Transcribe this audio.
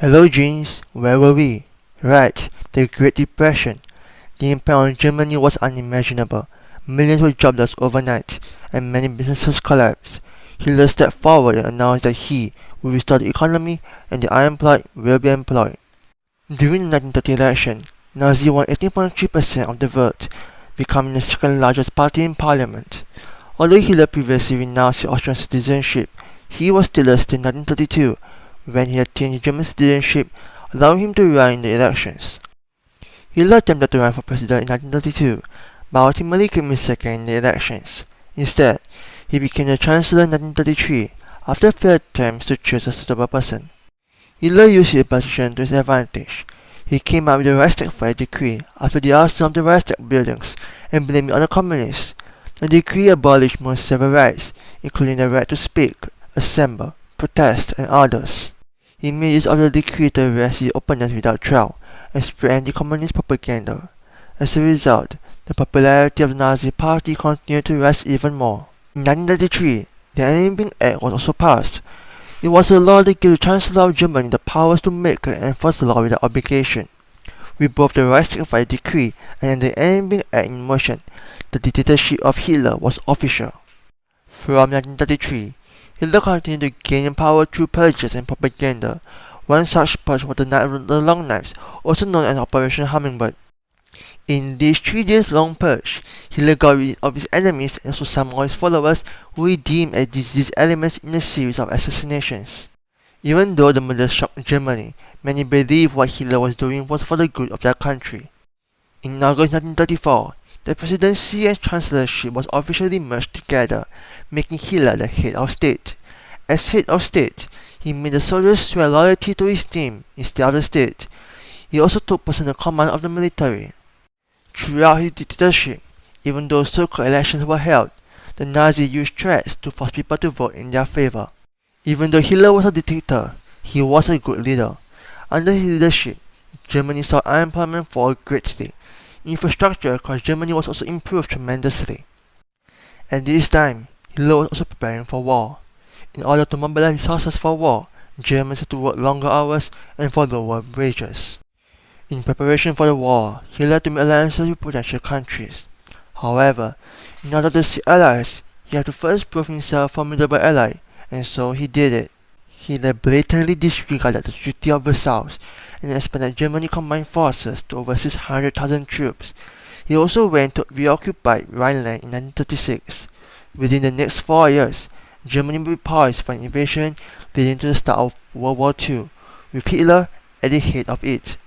Hello Jeans, where were we? Right, the Great Depression. The impact on Germany was unimaginable. Millions were jobless overnight, and many businesses collapsed. Hitler stepped forward and announced that he will restore the economy and the unemployed will be employed. During the 1930 election, Nazi won 18.3% of the vote, becoming the second largest party in parliament. Although Hitler previously renounced his Austrian citizenship, he was still elected in 1932 when he attained German citizenship, allowing him to run in the elections. Hitler attempted to run for president in 1932, but ultimately came in second in the elections. Instead, he became the chancellor in 1933 after failed attempts to choose a suitable person. Hitler used his position to his advantage. He came up with the Reichstag Fire Decree after the arson of the Reichstag buildings and blamed it on the communists. The decree abolished most civil rights, including the right to speak, assemble, protest, and others. He made use of the decree to arrest his opponents without trial and spread anti-communist propaganda. As a result, the popularity of the Nazi Party continued to rise even more. In 1933, the Enabling Act was also passed. It was a law that gave the Chancellor of Germany the powers to make and enforce the law without obligation. With both the Reichstag Fire Decree and the Enabling Act in motion, the dictatorship of Hitler was official. From 1933, Hitler continued to gain in power through purges and propaganda. One such purge was the Long Knives, also known as Operation Hummingbird. In this 3 days long purge, Hitler got rid of his enemies and also some of his followers who he deemed as disease elements in a series of assassinations. Even though the murder shocked Germany, many believed what Hitler was doing was for the good of their country. In August 1934, the presidency and chancellorship was officially merged together, making Hitler the head of state. As head of state, he made the soldiers swear loyalty to his team instead of the state. He also took personal command of the military. Throughout his dictatorship, even though so-called elections were held, the Nazis used threats to force people to vote in their favor. Even though Hitler was a dictator, he was a good leader. Under his leadership, Germany saw unemployment fall greatly. Infrastructure across Germany was also improved tremendously. At this time, Hitler was also preparing for war. In order to mobilize resources for war, Germans had to work longer hours and for lower wages. In preparation for the war, Hitler had to make alliances with potential countries. However, in order to seek allies, he had to first prove himself a formidable ally, and so he did it. Hitler blatantly disregarded the Treaty of Versailles and expanded Germany's combined forces to over 600,000 troops. He also went to reoccupy Rhineland in 1936. Within the next 4 years, Germany would be poised for an invasion leading to the start of World War II, with Hitler at the head of it.